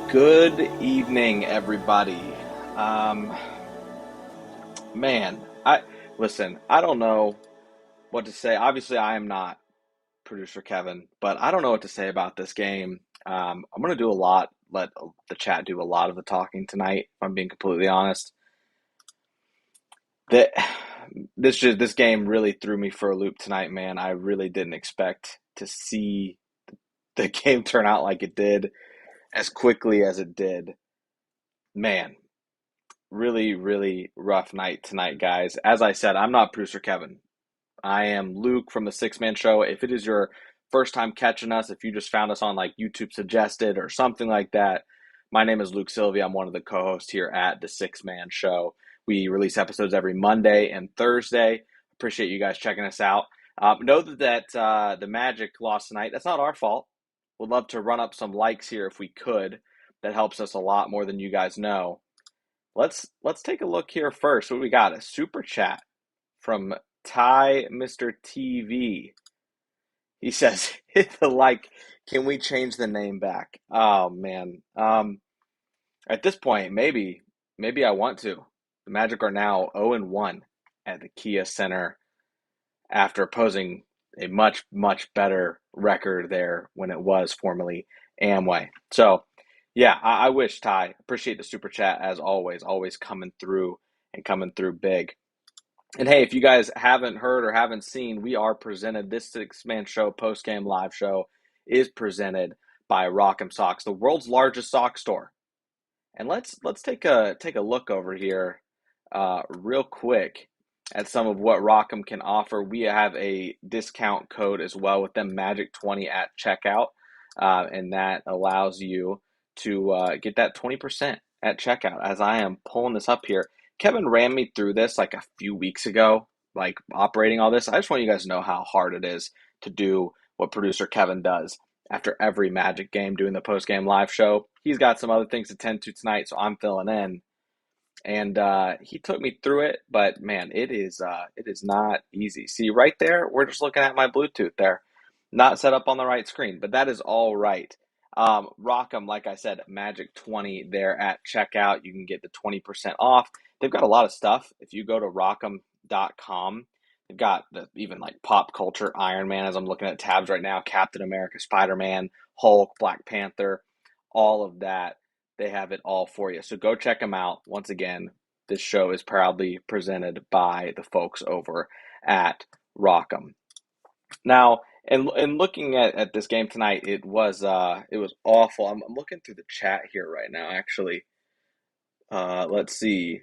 Good evening, everybody. Um, man, I listen. I don't know what to say. Obviously, I am not producer Kevin, but I don't know what to say about this game. I'm going to do a lot. Let the chat do a lot of the talking tonight. If I'm being completely honest, that this game really threw me for a loop tonight, man. I really didn't expect to see the game turn out like it did as quickly as it did. Man, really, really rough night tonight, guys. As I said, I'm not producer Kevin. I am Luke from the Six Man Show. If it is your first time catching us, if you just found us on like YouTube suggested or something like that, my name is Luke Sylvia. I'm one of the co hosts here at the Six Man Show. We release episodes every Monday and Thursday. Appreciate you guys checking us out. Know that the Magic lost tonight. That's not our fault. Would love to run up some likes here if we could. That helps us a lot more than you guys know. Let's take a look here first. What we got? A super chat from Mr. TV. He says, "Hit the like. Can we change the name back?" Oh man. At this point, maybe I want to. The Magic are now 0-1 at the Kia Center after posing a much better record there when it was formerly Amway. So, yeah, I wish Ty. Appreciate the super chat as always coming through and coming through big. And hey, if you guys haven't heard or haven't seen, we are presented. This six-man show, post-game live show, is presented by Rock'em Socks, the world's largest sock store. And let's take a look over here, real quick at some of what Rock'em can offer. We have a discount code as well with them, Magic20 at checkout, and that allows you to get that 20% at checkout. As I am pulling this up here, Kevin ran me through this like a few weeks ago, like operating all this. I just want you guys to know how hard it is to do what producer Kevin does after every Magic game doing the post game live show. He's got some other things to tend to tonight, so I'm filling in. And he took me through it, but man, it is not easy. See right there, we're just looking at my Bluetooth there, not set up on the right screen, but that is all right. Rock'em, like I said, Magic 20 there at checkout. You can get the 20% off. They've got a lot of stuff. If you go to rock'em.com, they've got even like pop culture Iron Man, as I'm looking at tabs right now, Captain America, Spider-Man, Hulk, Black Panther, all of that. They have it all for you. So go check them out. Once again, this show is proudly presented by the folks over at Rock'em. Now, and looking at this game tonight, it was awful. I'm looking through the chat here right now, actually. Let's see.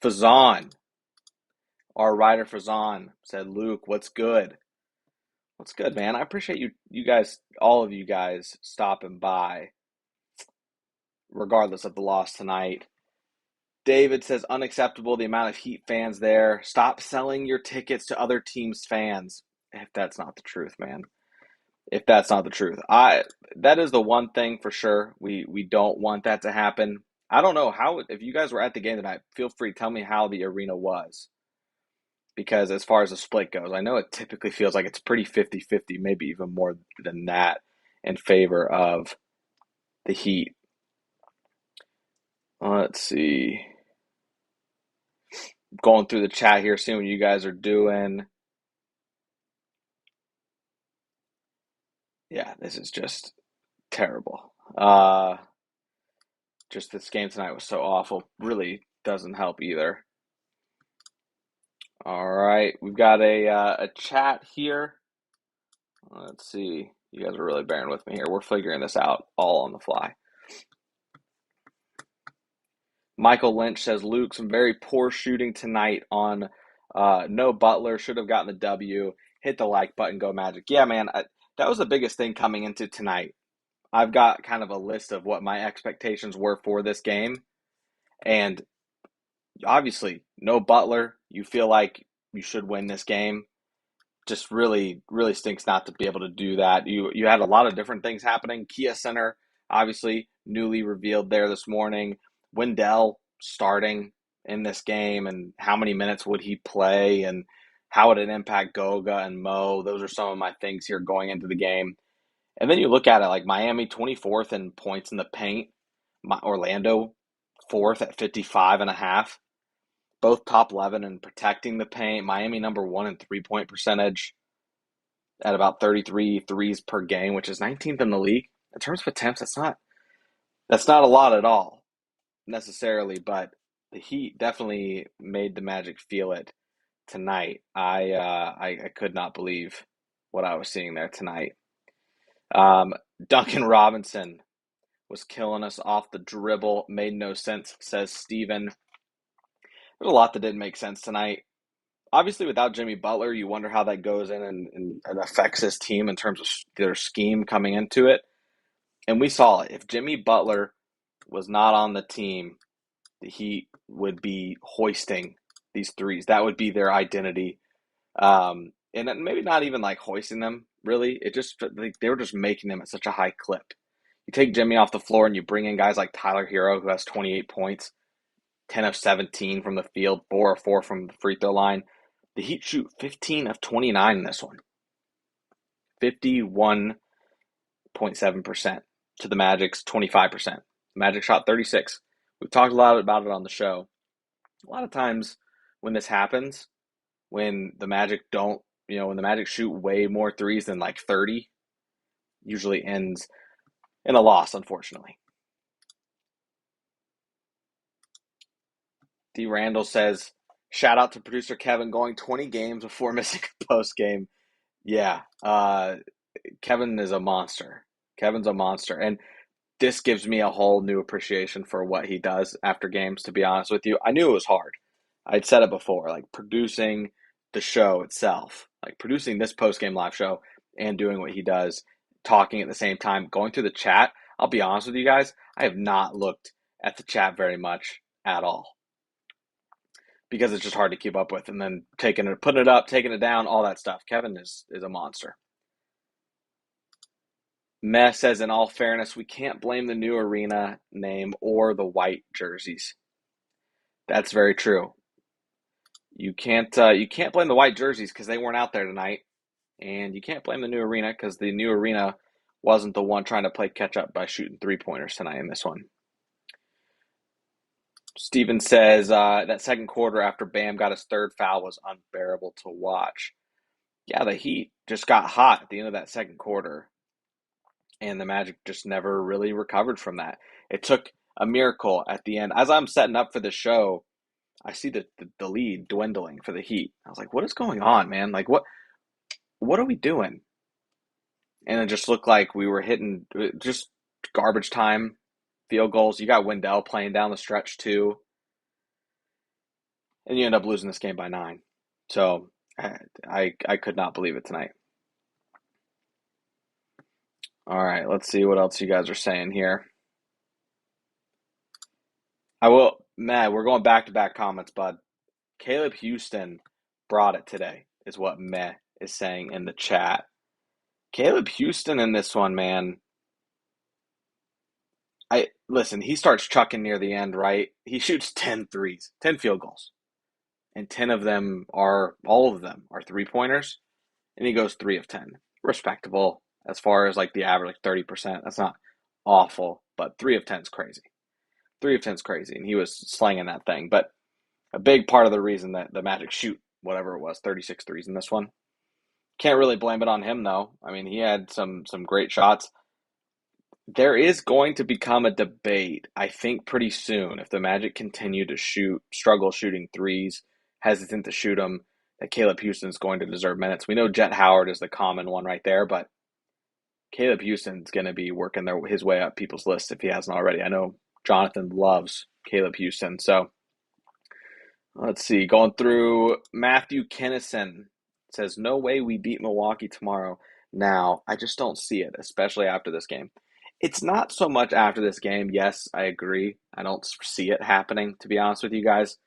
Fazan, our writer Fazan said, "Luke, what's good? What's good, man? I appreciate you guys, all of you guys, stopping by, regardless of the loss tonight." David says, "Unacceptable the amount of Heat fans there. Stop selling your tickets to other teams' fans." If that's not the truth, man. If that's not the truth. That is the one thing for sure. We don't want that to happen. I don't know how, if you guys were at the game tonight, feel free to tell me how the arena was. Because as far as the split goes, I know it typically feels like it's pretty 50-50, maybe even more than that, in favor of the Heat. Let's see. Going through the chat here, seeing what you guys are doing. Yeah, this is just terrible. Just this game tonight was so awful. Really doesn't help either. All right, we've got a chat here. Let's see. You guys are really bearing with me here. We're figuring this out all on the fly. Michael Lynch says, "Luke, some very poor shooting tonight on no Butler. Should have gotten the W. Hit the like button. Go Magic." Yeah, man, that was the biggest thing coming into tonight. I've got kind of a list of what my expectations were for this game. And obviously, no Butler. You feel like you should win this game. Just really, really stinks not to be able to do that. You had a lot of different things happening. Kia Center, obviously, newly revealed there this morning. Wendell starting in this game, and how many minutes would he play, and how would it impact Goga and Mo? Those are some of my things here going into the game. And then you look at it like Miami 24th in points in the paint, Orlando 4th at 55 and a half, both top 11 in protecting the paint. Miami number 1 in 3-point percentage at about 33 threes per game, which is 19th in the league. In terms of attempts, that's not a lot at all necessarily, but the Heat definitely made the Magic feel it tonight. I could not believe what I was seeing there tonight. Um, Duncan Robinson was killing us off the dribble. Made no sense, says Steven. There's a lot that didn't make sense tonight. Obviously, without Jimmy Butler, you wonder how that goes in and affects his team in terms of their scheme coming into it. And we saw it. If Jimmy Butler was not on the team, the Heat would be hoisting these threes. That would be their identity. And then maybe not even like hoisting them, really. It just, like, they were just making them at such a high clip. You take Jimmy off the floor and you bring in guys like Tyler Hero, who has 28 points, 10 of 17 from the field, 4 of 4 from the free throw line. The Heat shoot 15 of 29 in this one, 51.7% to the Magic's 25%. Magic shot 36. We've talked a lot about it on the show. A lot of times when this happens, when the Magic don't, when the Magic shoot way more threes than like 30, usually ends in a loss, unfortunately. D. Randall says, shout out to producer Kevin going 20 games before missing a post game. Yeah, Kevin is a monster. Kevin's a monster. And this gives me a whole new appreciation for what he does after games, to be honest with you. I knew it was hard. I'd said it before, like producing the show itself, like producing this post-game live show and doing what he does, talking at the same time, going through the chat. I'll be honest with you guys, I have not looked at the chat very much at all because it's just hard to keep up with. And then putting it up, taking it down, all that stuff. Kevin is a monster. Meh says, in all fairness, we can't blame the new arena name or the white jerseys. That's very true. You can't blame the white jerseys because they weren't out there tonight, and you can't blame the new arena because the new arena wasn't the one trying to play catch up by shooting 3-pointers tonight in this one. Steven says that second quarter after Bam got his third foul was unbearable to watch. Yeah, the Heat just got hot at the end of that second quarter, and the Magic just never really recovered from that. It took a miracle at the end. As I'm setting up for the show, I see the lead dwindling for the Heat. I was like, what is going on, man? Like, what are we doing? And it just looked like we were hitting just garbage time field goals. You got Wendell playing down the stretch too, and you end up losing this game by 9. So I could not believe it tonight. All right, let's see what else you guys are saying here. Matt, we're going back to back comments, bud. Caleb Houston brought it today, is what Meh is saying in the chat. Caleb Houston in this one, man. Listen, he starts chucking near the end, right? He shoots 10 threes, 10 field goals. And all of them are 3-pointers. And he goes 3 of 10. Respectable as far as like the average, like 30%. That's not awful, but 3 of 10 is crazy. 3 of 10 is crazy. And he was slanging that thing. But a big part of the reason that the Magic shoot whatever it was, 36 threes in this one. Can't really blame it on him, though. I mean, he had some great shots. There is going to become a debate, I think, pretty soon if the Magic continue to struggle shooting threes, hesitant to shoot them, that Caleb Houston's going to deserve minutes. We know Jet Howard is the common one right there, but Caleb Houston's going to be working his way up people's lists if he hasn't already. I know Jonathan loves Caleb Houston, so let's see. Going through, Matthew Kennison says, no way we beat Milwaukee tomorrow. Now, I just don't see it, especially after this game. It's not so much after this game. Yes, I agree. I don't see it happening, to be honest with you guys.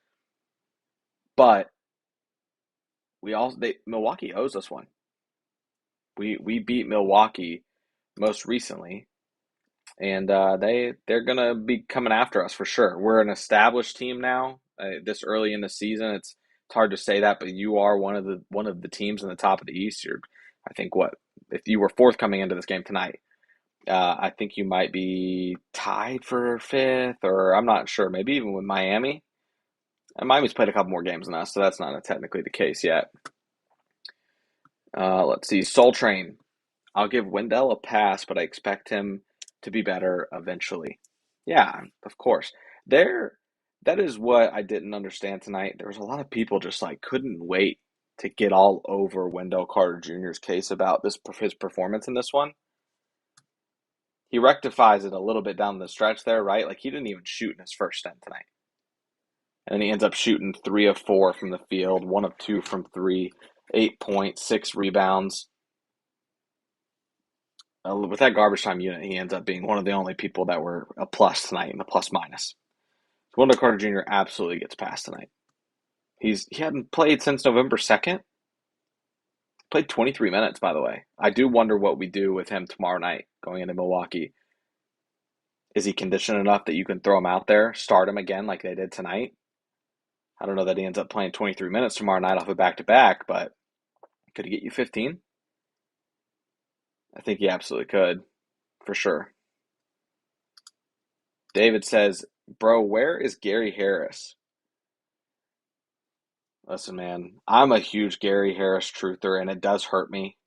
But Milwaukee owes us one. We beat Milwaukee most recently, and they're gonna be coming after us for sure. We're an established team now. This early in the season, it's hard to say that, but you are one of the teams in the top of the East. I think what if you were fourth coming into this game tonight, I think you might be tied for fifth, or I'm not sure. Maybe even with Miami. And Miami's played a couple more games than us, so that's not technically the case yet. Let's see. Soul Train. I'll give Wendell a pass, but I expect him to be better eventually. Yeah, of course. There, that is what I didn't understand tonight. There was a lot of people just like couldn't wait to get all over Wendell Carter Jr.'s case about his performance in this one. He rectifies it a little bit down the stretch there, right? Like he didn't even shoot in his first stint tonight. And then he ends up shooting 3 of 4 from the field, 1 of 2 from three, 8 points, 6 rebounds. With that garbage time unit, he ends up being one of the only people that were a plus tonight in the plus minus. Wendell Carter Jr. absolutely gets passed tonight. He hadn't played since November 2nd. Played 23 minutes, by the way. I do wonder what we do with him tomorrow night going into Milwaukee. Is he conditioned enough that you can throw him out there, start him again like they did tonight? I don't know that he ends up playing 23 minutes tomorrow night off a back-to-back, but could he get you 15? I think he absolutely could, for sure. David says, bro, where is Gary Harris? Listen, man, I'm a huge Gary Harris truther, and it does hurt me.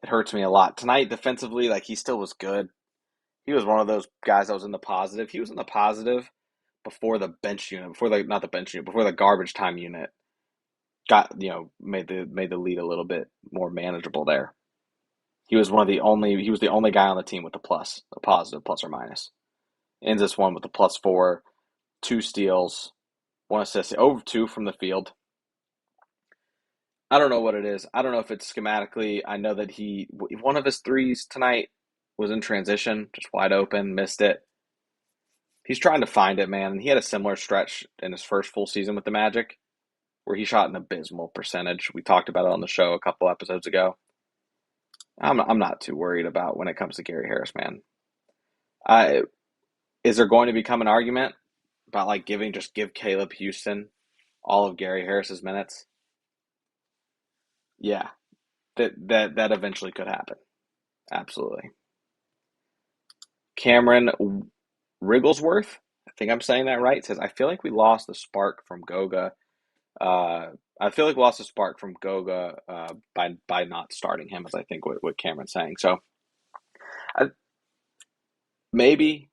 It hurts me a lot. Tonight, defensively, like he still was good. He was one of those guys that was in the positive. He was in the positive before the bench unit, not the bench unit, before the garbage time unit got, made the lead a little bit more manageable there. He was the only guy on the team with a positive plus or minus. Ends this one with a +4, 2 steals, 1 assist, over 2 from the field. I don't know what it is. I don't know if it's schematically. I know that one of his threes tonight was in transition, just wide open, missed it. He's trying to find it, man. And he had a similar stretch in his first full season with the Magic where he shot an abysmal percentage. We talked about it on the show a couple episodes ago. I'm not too worried about when it comes to Gary Harris, man. Is there going to become an argument about like give Caleb Houston all of Gary Harris's minutes? Yeah, that eventually could happen. Absolutely. Cameron Wrigglesworth, I think I'm saying that right, says, I feel like we lost the spark from Goga. I feel like we lost the spark from Goga by not starting him, is I think what Cameron's saying. So I, maybe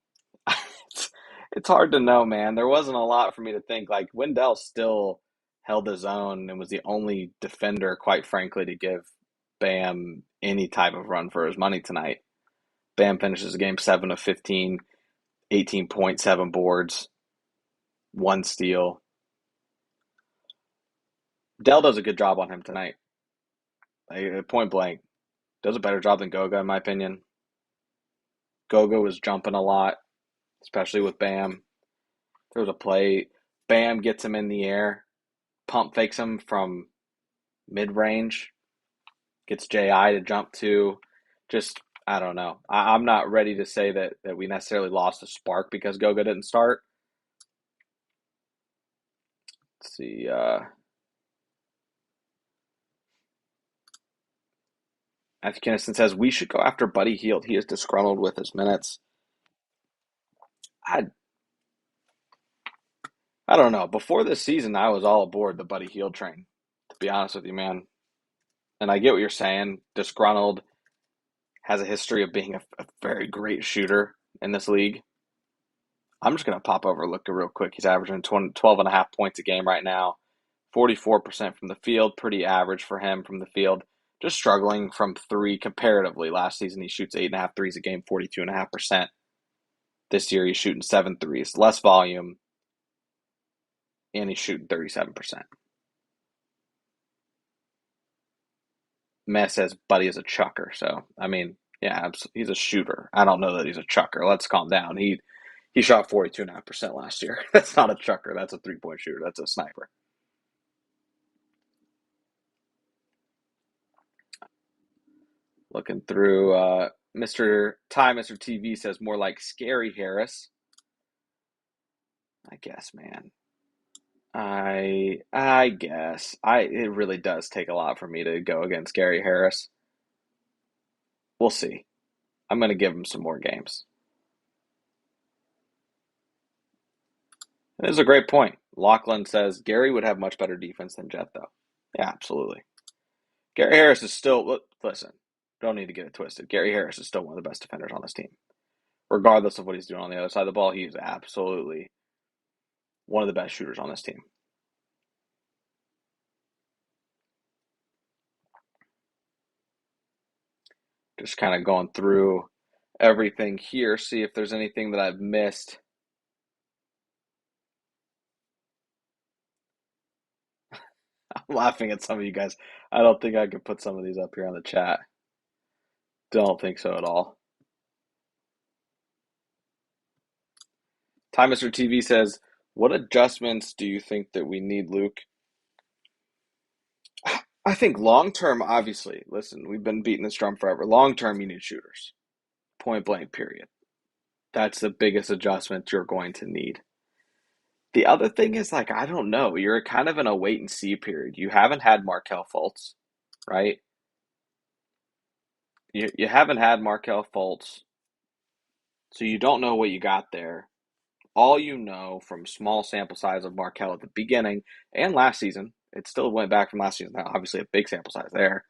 it's hard to know, man. There wasn't a lot for me to think. Like Wendell still held his own and was the only defender, quite frankly, to give Bam any type of run for his money tonight. Bam finishes the game 7 of 15, 18.7 boards, 1 steal. Dell does a good job on him tonight. Like, point blank, does a better job than Goga, in my opinion. Goga was jumping a lot, especially with Bam. There was a play, Bam gets him in the air, pump fakes him from mid range, gets JI to jump to. Just, I don't know. I'm not ready to say that we necessarily lost a spark because Goga didn't start. Let's see. Matthew Kinnison says we should go after Buddy Hield. He is disgruntled with his minutes. I I don't know. Before this season, I was all aboard the Buddy Hield train. To be honest with you, man. And I get what you're saying. Disgruntled has a history of being a very great shooter in this league. I'm just going to pop over and look real quick. He's averaging 12 and a half points a game right now. 44% from the field, pretty average for him from the field. Just struggling from three comparatively. Last season, he shoots 8.5 threes a game, 42.5%. This year, he's shooting 7 threes. Less volume, and he's shooting 37%. Mess says Buddy is a chucker. So, I mean, yeah, he's a shooter. I don't know that he's a chucker. Let's calm down. He shot 42.5% last year. That's not a chucker. That's a three-point shooter. That's a sniper. Looking through, Mr. TV says more like Scary Harris. I guess, man. I guess. It really does take a lot for me to go against Gary Harris. We'll see. I'm going to give him some more games. It is a great point. Lachlan says Gary would have much better defense than Jet, though. Yeah, absolutely. Gary Harris is still, listen, don't need to get it twisted. Gary Harris is still one of the best defenders on this team. Regardless of what he's doing on the other side of the ball, he is absolutely one of the best shooters on this team. Just kind of going through everything here, see if there's anything that I've missed. I'm laughing at some of you guys. I don't think I could put some of these up here on the chat. Don't think so at all. Time Mr. TV says, what adjustments do you think that we need, Luke? I think long term, obviously, listen, we've been beating this drum forever. Long term, you need shooters. Point blank, period. That's the biggest adjustment you're going to need. The other thing is, like, I don't know. You're kind of in a wait and see period. You haven't had Markelle Fultz, right? You haven't had Markelle Fultz, so you don't know what you got there. All you know from small sample size of Markelle at the beginning and last season, it still went back from last season. Obviously, a big sample size there.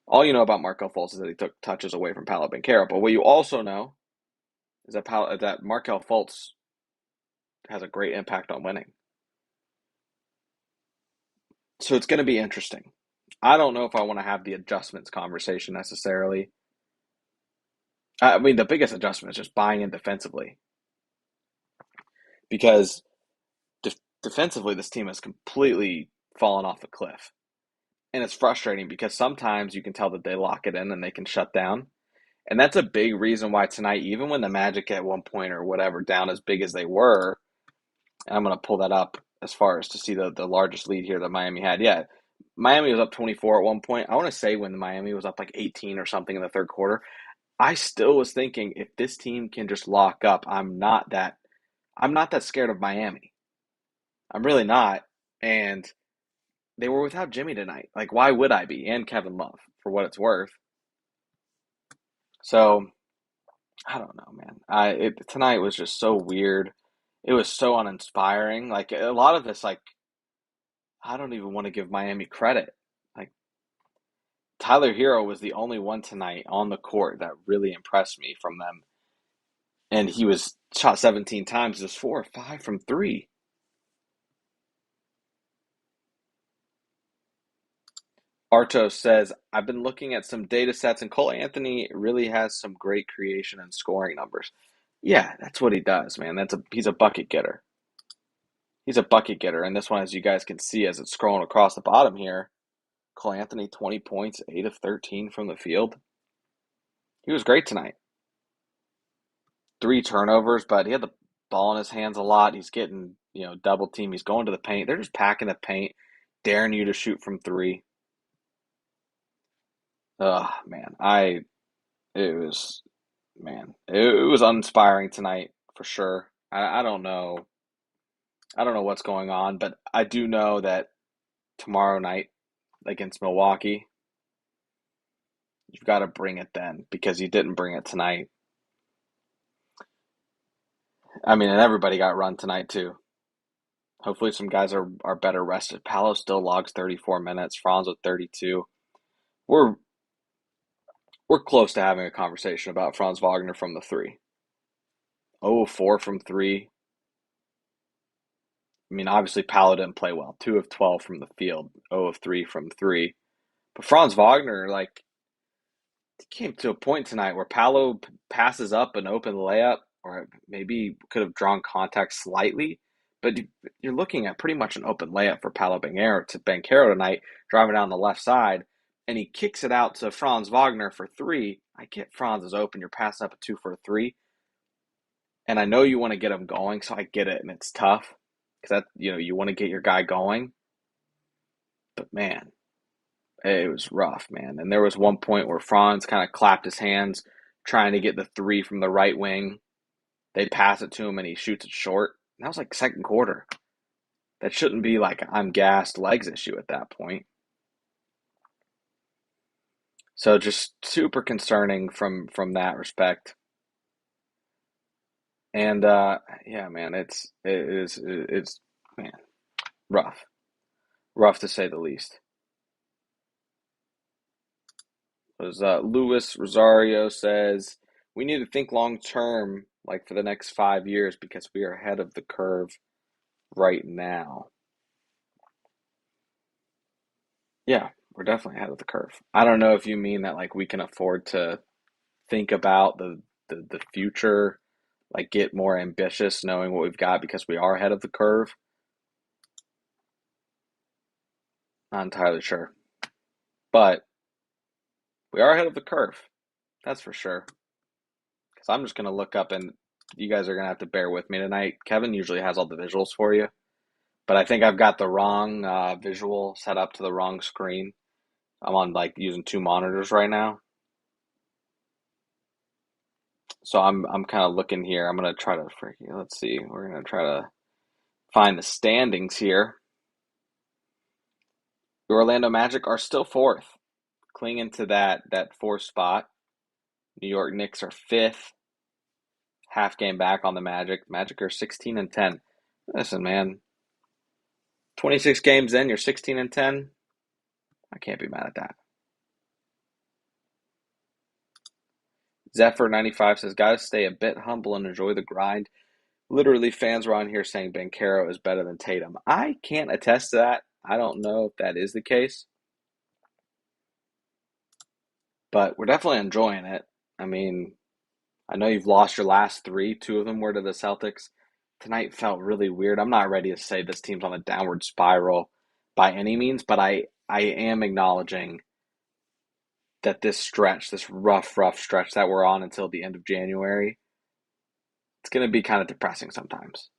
All you know about Markelle Fultz is that he took touches away from Paolo Banchero. But what you also know is that Markelle Fultz has a great impact on winning. So it's going to be interesting. I don't know if I want to have the adjustments conversation necessarily. I mean, the biggest adjustment is just buying in defensively because defensively, this team has completely fallen off a cliff. And it's frustrating because sometimes you can tell that they lock it in and they can shut down. And that's a big reason why tonight, even when the Magic at one point or whatever down as big as they were, and I'm going to pull that up as far as to see the largest lead here that Miami had. Yeah, Miami was up 24 at one point. I want to say when Miami was up like 18 or something in the third quarter, I still was thinking if this team can just lock up, I'm not that scared of Miami. I'm really not. And they were without Jimmy tonight. Like, why would I be? And Kevin Love, for what it's worth. So I don't know, man. Tonight was just so weird. It was so uninspiring. Like a lot of this, like I don't even want to give Miami credit. Like Tyler Hero was the only one tonight on the court that really impressed me from them, and he was shot 17 times, just 4 or 5 from three. Artos says, I've been looking at some data sets, and Cole Anthony really has some great creation and scoring numbers. Yeah, that's what he does, man. He's a bucket getter. He's a bucket getter. And this one, as you guys can see as it's scrolling across the bottom here, Cole Anthony, 20 points, 8 of 13 from the field. He was great tonight. 3 turnovers, but he had the ball in his hands a lot. He's getting, double team. He's going to the paint. They're just packing the paint, daring you to shoot from three. Ugh, man. It was, it was uninspiring tonight for sure. I don't know. I don't know what's going on, but I do know that tomorrow night against Milwaukee, you've got to bring it then because you didn't bring it tonight. I mean, and everybody got run tonight too. Hopefully, some guys are better rested. Paolo still logs 34 minutes. Franz with 32. We're we're close to having a conversation about Franz Wagner from the three. 0 of 4 from three. I mean, obviously, Paolo didn't play well. 2 of 12 from the field. 0 of 3 from three. But Franz Wagner, like, came to a point tonight where Paolo passes up an open layup, or maybe could have drawn contact slightly, but you're looking at pretty much an open layup for Paolo Banchero tonight, driving down the left side, and he kicks it out to Franz Wagner for three. I get Franz is open. You're passing up a 2 for a 3, and I know you want to get him going, so I get it, and it's tough because you want to get your guy going, but man. It was rough, man. And there was one point where Franz kind of clapped his hands trying to get the three from the right wing. They pass it to him and he shoots it short. And that was like second quarter. That shouldn't be like I'm gassed legs issue at that point. So just super concerning from that respect. And yeah, man, it's man rough, rough to say the least. As Luis Rosario says, we need to think long term, like for the next 5 years, because we are ahead of the curve right now. Yeah, we're definitely ahead of the curve. I don't know if you mean that like we can afford to think about the future, like get more ambitious knowing what we've got because we are ahead of the curve. Not entirely sure. But we are ahead of the curve. That's for sure. Because I'm just going to look up and you guys are going to have to bear with me tonight. Kevin usually has all the visuals for you, but I think I've got the wrong visual set up to the wrong screen. I'm on like using two monitors right now. So I'm kind of looking here. I'm going to try to let's see. We're going to try to find the standings here. The Orlando Magic are still fourth, clinging to that fourth spot. New York Knicks are fifth, half game back on the Magic. Magic are 16-10. Listen, man, 26 games in, you're 16-10. I can't be mad at that. Zephyr95 says, "Gotta stay a bit humble and enjoy the grind." Literally, fans were on here saying Banchero is better than Tatum. I can't attest to that. I don't know if that is the case, but we're definitely enjoying it. I mean, I know you've lost your last three. Two of them were to the Celtics. Tonight felt really weird. I'm not ready to say this team's on a downward spiral by any means, but I am acknowledging that this stretch, this rough stretch that we're on until the end of January, it's going to be kind of depressing sometimes.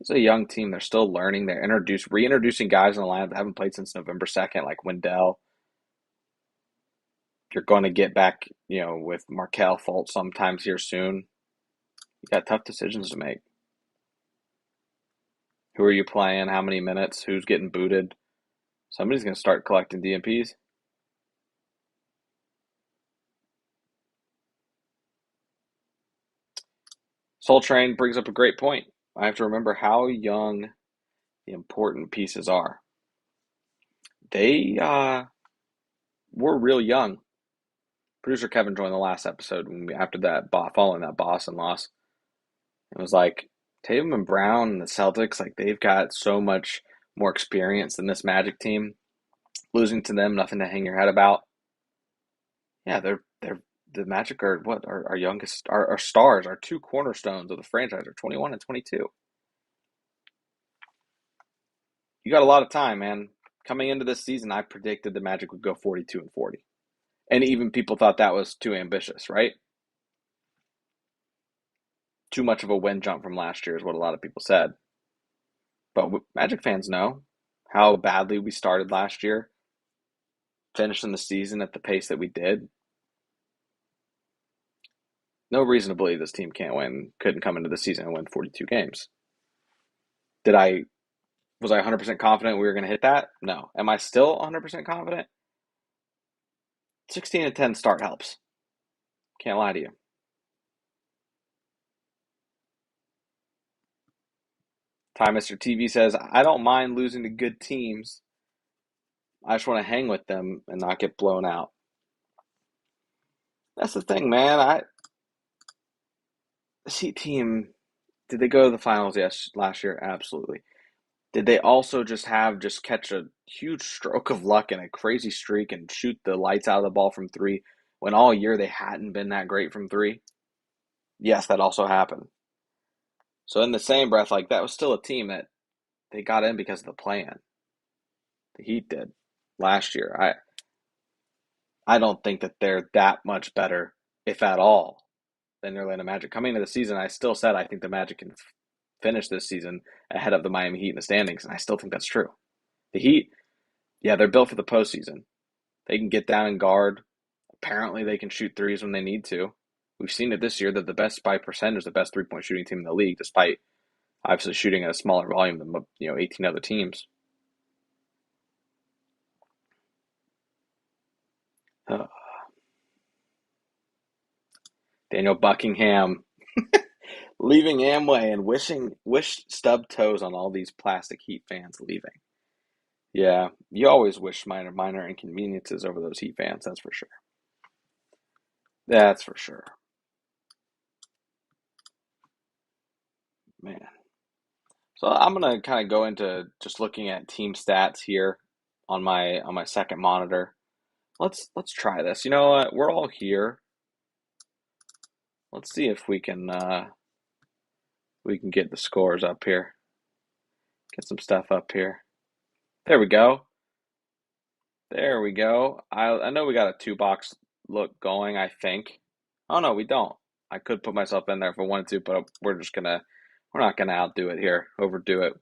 It's a young team. They're still learning. They're reintroducing guys in the lineup that haven't played since November 2nd, like Wendell. You're going to get back, with Markel Fultz sometimes here soon. You got tough decisions to make. Who are you playing? How many minutes? Who's getting booted? Somebody's going to start collecting DMPs. Soul Train brings up a great point. I have to remember how young the important pieces are. They were real young. Producer Kevin joined the last episode after that, following that Boston loss. It was like Tatum and Brown and the Celtics, like they've got so much more experience than this Magic team. Losing to them, nothing to hang your head about. Yeah, they're the Magic are what our youngest, our stars, our two cornerstones of the franchise are 21 and 22. You got a lot of time, man. Coming into this season, I predicted the Magic would go 42 and 40. And even people thought that was too ambitious, right? Too much of a win jump from last year is what a lot of people said. But Magic fans know how badly we started last year, finishing the season at the pace that we did. No reason to believe this team couldn't come into the season and win 42 games. Was I 100% confident we were going to hit that? No. Am I still 100% confident? 16-10 start helps. Can't lie to you. Ty Mr. TV says, "I don't mind losing to good teams. I just want to hang with them and not get blown out." That's the thing, man. The Heat team, did they go to the finals? Yes, last year, absolutely. Did they also just catch a huge stroke of luck and a crazy streak and shoot the lights out of the ball from three when all year they hadn't been that great from three? Yes, that also happened. So in the same breath, like that was still a team that they got in because of the plan. The Heat did last year. I don't think that they're that much better, if at all, than the Orlando Magic. Coming into the season, I still said I think the Magic can finish this season ahead of the Miami Heat in the standings, and I still think that's true. The Heat, yeah, they're built for the postseason. They can get down and guard. Apparently, they can shoot threes when they need to. We've seen it this year that the best by percentage, the best 3-point shooting team in the league, despite Obviously, shooting at a smaller volume than 18 other teams. Uh, Daniel Buckingham leaving Amway and wish stub toes on all these plastic Heat fans leaving. Yeah, you always wish minor inconveniences over those Heat fans. That's for sure. That's for sure, man. So I'm gonna kind of go into just looking at team stats here on my second monitor. Let's try this. You know what? We're all here. Let's see if we can get the scores up here. Get some stuff up here. There we go. There we go. I know we got a two box look going, I think. Oh no, we don't. I could put myself in there if I wanted to, but we're not gonna outdo it here, overdo it.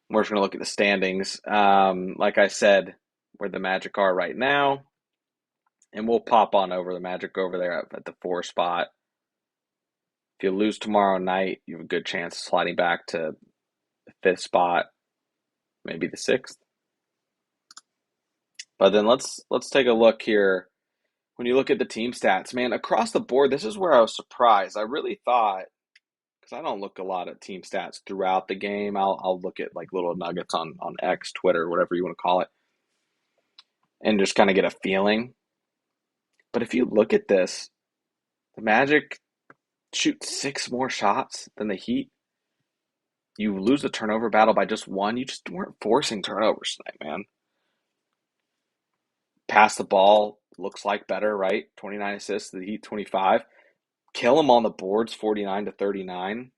We're just gonna look at the standings. Like I said, where the Magic are right now, and we'll pop on over the Magic over there at the 4 spot. If you lose tomorrow night, you have a good chance of sliding back to the 5th spot, maybe the 6th. But then let's take a look here. When you look at the team stats, man, across the board, this is where I was surprised. I really thought, because I don't look a lot at team stats throughout the game. I'll look at like little nuggets on X, Twitter, whatever you want to call it, and just kind of get a feeling. But if you look at this, the Magic shoot 6 more shots than the Heat. You lose the turnover battle by just 1. You just weren't forcing turnovers tonight, man. Pass the ball looks like better, right? 29 assists, the Heat 25. Kill them on the boards 49 to 39.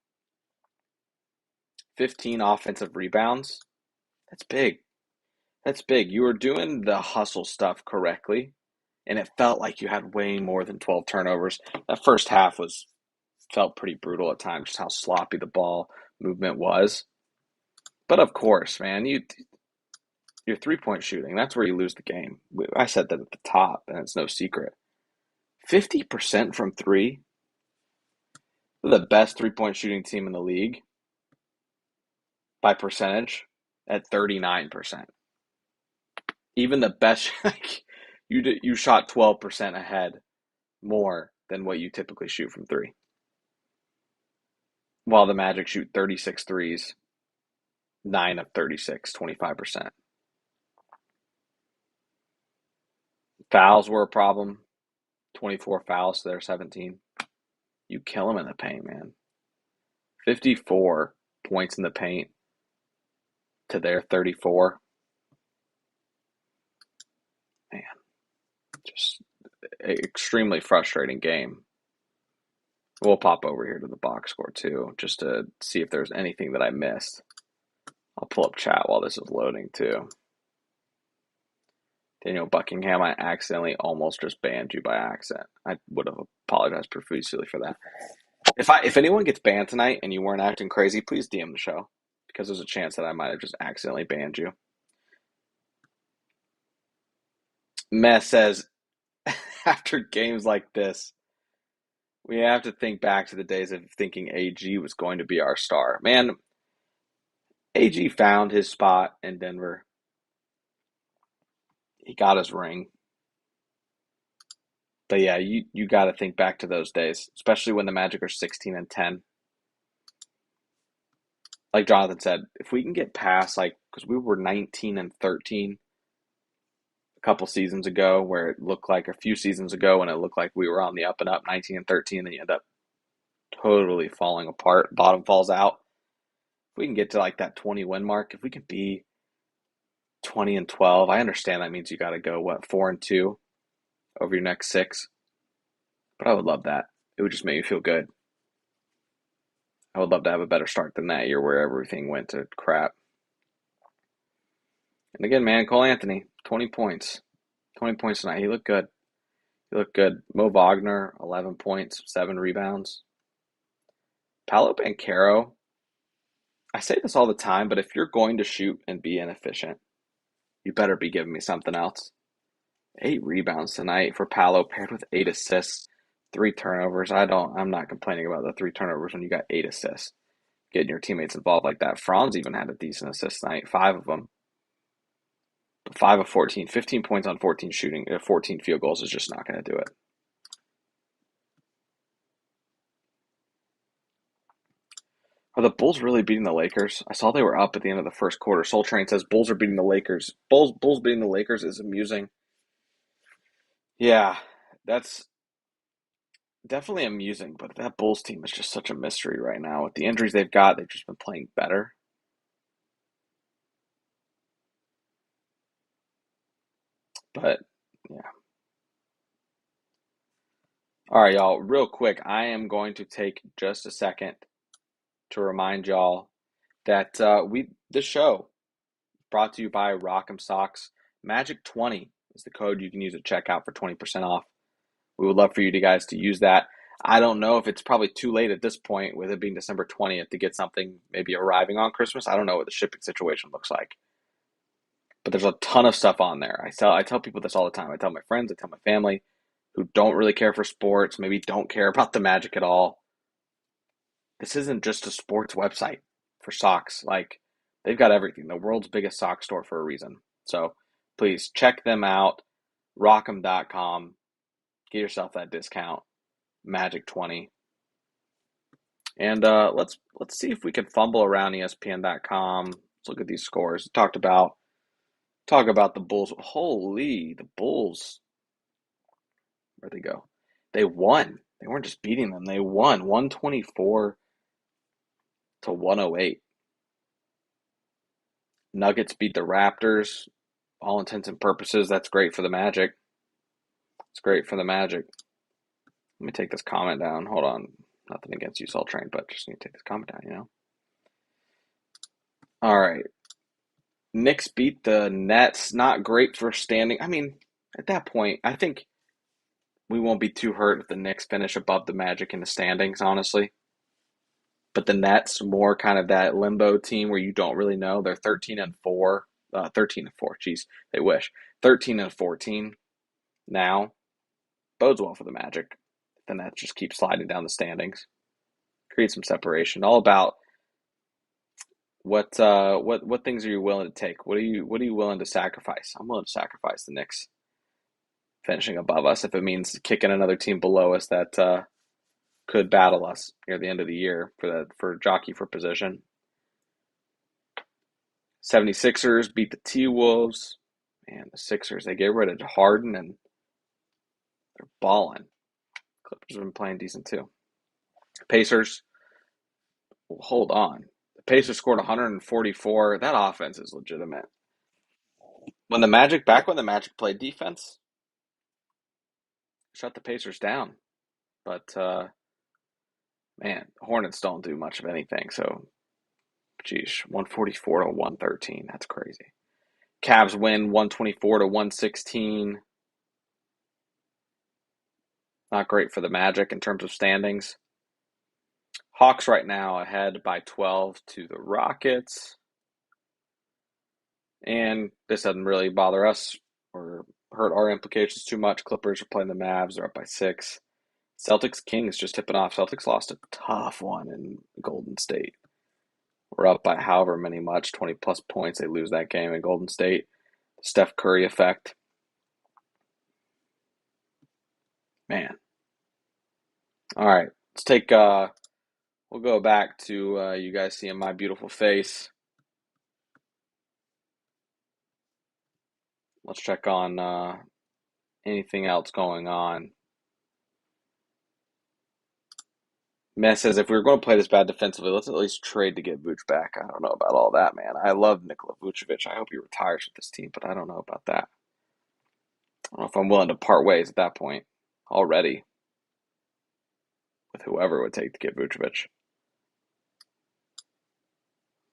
15 offensive rebounds. That's big. That's big. You were doing the hustle stuff correctly, and it felt like you had way more than 12 turnovers. That first half felt pretty brutal at times, just how sloppy the ball movement was. But of course, man, your 3-point shooting, that's where you lose the game. I said that at the top, and it's no secret. 50% from 3. They're the best 3-point shooting team in the league by percentage at 39%. Even the best, like, you shot 12% ahead more than what you typically shoot from 3. While the Magic shoot 36 threes, 9 of 36, 25%. Fouls were a problem. 24 fouls to their 17. You kill them in the paint, man. 54 points in the paint to their 34. Man, just an extremely frustrating game. We'll pop over here to the box score too, just to see if there's anything that I missed. I'll pull up chat while this is loading too. Daniel Buckingham, I accidentally almost just banned you by accident. I would have apologized profusely for that. If anyone gets banned tonight and you weren't acting crazy, please DM the show, because there's a chance that I might have just accidentally banned you. Mess says, after games like this, we have to think back to the days of thinking AG was going to be our star. Man, AG found his spot in Denver. He got his ring. But yeah, you got to think back to those days, especially when the Magic are 16 and 10. Like Jonathan said, if we can get past, like, because we were 19 and 13 a couple seasons ago, where it looked like a few seasons ago when it looked like we were on the up and up, 19 and 13, then you end up totally falling apart. Bottom falls out. If we can get to like that 20 win mark, if we can be 20 and 12, I understand that means you got to go, what, 4 and 2 over your next 6. But I would love that. It would just make me feel good. I would love to have a better start than that year where everything went to crap. And again, man, Cole Anthony, 20 points. 20 points tonight. He looked good. He looked good. Mo Wagner, 11 points, 7 rebounds. Paolo Banchero, I say this all the time, but if you're going to shoot and be inefficient, you better be giving me something else. 8 rebounds tonight for Paolo, paired with 8 assists, 3 turnovers. I'm not complaining about the 3 turnovers when you got 8 assists. getting your teammates involved like that. Franz even had a decent assist tonight, 5 of them. 5 of 14, 15 points on 14 shooting, 14 field goals is just not going to do it. Are the Bulls really beating the Lakers? I saw they were up at the end of the first quarter. Soul Train says Bulls are beating the Lakers. Bulls beating the Lakers is amusing. Yeah, that's definitely amusing, but that Bulls team is just such a mystery right now. With the injuries they've got, they've just been playing better. But yeah. All right, y'all, real quick, I am going to take just a second to remind y'all that this show brought to you by Rock'em Socks. Magic 20 is the code you can use at checkout for 20% off. We would love for you guys to use that. I don't know if it's probably too late at this point, with it being December 20th, to get something maybe arriving on Christmas. I don't know what the shipping situation looks like. But there's a ton of stuff on there. I tell people this all the time. I tell my friends, I tell my family who don't really care for sports, maybe don't care about the Magic at all. This isn't just a sports website for socks. Like, they've got everything. The world's biggest sock store for a reason. So please check them out. Rock'em.com. Get yourself that discount. Magic 20. And let's see if we can fumble around ESPN.com. Let's look at these scores. Talk about the Bulls. Holy, the Bulls. Where'd they go? They won. They weren't just beating them. They won 124 to 108. Nuggets beat the Raptors. All intents and purposes, that's great for the Magic. It's great for the Magic. Let me take this comment down. Hold on. Nothing against you, Soul Train, but just need to take this comment down, All right. Knicks beat the Nets. Not great for standing. I mean, at that point, I think we won't be too hurt if the Knicks finish above the Magic in the standings, honestly. But the Nets, more kind of that limbo team where you don't really know. They're 13 and 4. 13 and 4. Jeez, they wish. 13 and 14 now. Bodes well for the Magic. The Nets just keep sliding down the standings. Create some separation. All about what things are you willing to take? What are you willing to sacrifice? I'm willing to sacrifice the Knicks finishing above us if it means kicking another team below us that could battle us near the end of the year for jockey for position. 76ers beat the T-Wolves. Man, the Sixers, they get rid of Harden and they're balling. Clippers have been playing decent too. Pacers, well, hold on. The Pacers scored 144. That offense is legitimate. Back when the Magic played defense, shut the Pacers down. But man, Hornets don't do much of anything. So, geez, 144 to 113. That's crazy. Cavs win 124 to 116. Not great for the Magic in terms of standings. Hawks right now ahead by 12 to the Rockets. And this doesn't really bother us or hurt our implications too much. Clippers are playing the Mavs. They're up by 6. Celtics Kings just tipping off. Celtics lost a tough one in Golden State. We're up by however many much, 20 plus points. They lose that game in Golden State. Steph Curry effect. Man. All right. Let's take we'll go back to you guys seeing my beautiful face. Let's check on anything else going on. Mess says if we were going to play this bad defensively, let's at least trade to get Vooch back. I don't know about all that, man. I love Nikola Vucevic. I hope he retires with this team, but I don't know about that. I don't know if I'm willing to part ways at that point already with whoever it would take to get Vucevic.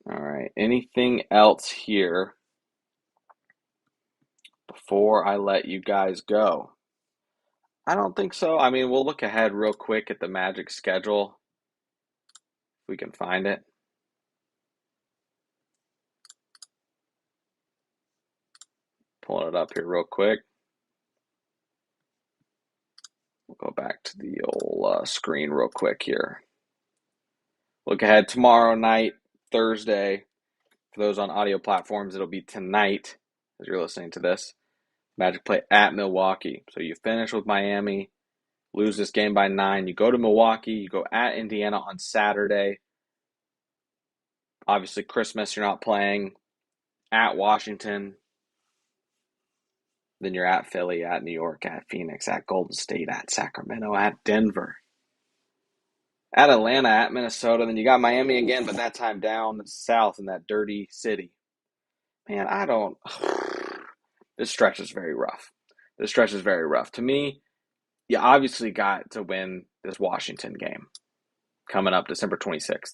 All right. Anything else here before I let you guys go? I don't think so. I mean, we'll look ahead real quick at the Magic schedule if we can find it. Pulling it up here real quick. We'll go back to the old screen real quick here. Look ahead tomorrow night, Thursday. For those on audio platforms, it'll be tonight as you're listening to this. Magic play at Milwaukee. So you finish with Miami, lose this game by 9. You go to Milwaukee. You go at Indiana on Saturday. Obviously, Christmas, you're not playing. At Washington. Then you're at Philly, at New York, at Phoenix, at Golden State, at Sacramento, at Denver, at Atlanta, at Minnesota. Then you got Miami again, but that time down south in that dirty city. Man, this stretch is very rough. This stretch is very rough. To me, you obviously got to win this Washington game coming up December 26th.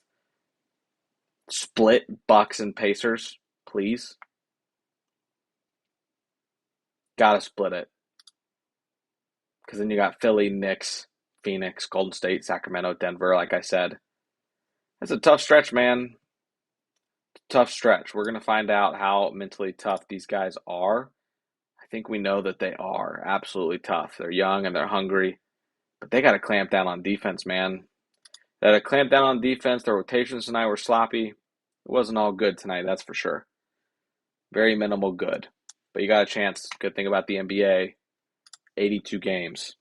Split Bucks and Pacers, please. Gotta split it. Because then you got Philly, Knicks, Phoenix, Golden State, Sacramento, Denver, like I said. It's a tough stretch, man. Tough stretch. We're going to find out how mentally tough these guys are. I think we know that they are absolutely tough. They're young and they're hungry, but they got to clamp down on defense, man. They got to clamp down on defense. Their rotations tonight were sloppy. It wasn't all good tonight, that's for sure. Very minimal good. But you got a chance. Good thing about the NBA, 82 games.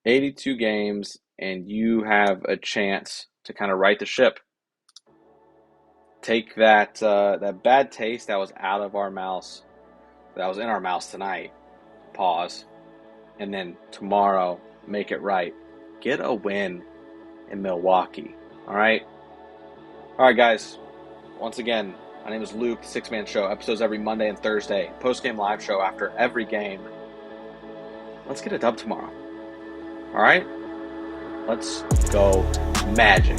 82 games, and you have a chance to kind of right the ship. Take that bad taste that was out of our mouths, that was in our mouths tonight, pause, and then tomorrow make it right. Get a win in Milwaukee. All right, guys. Once again, my name is Luke. Six Man Show. Episodes every Monday and Thursday. Post-game live show after every game. Let's get a dub tomorrow. All right, let's go Magic.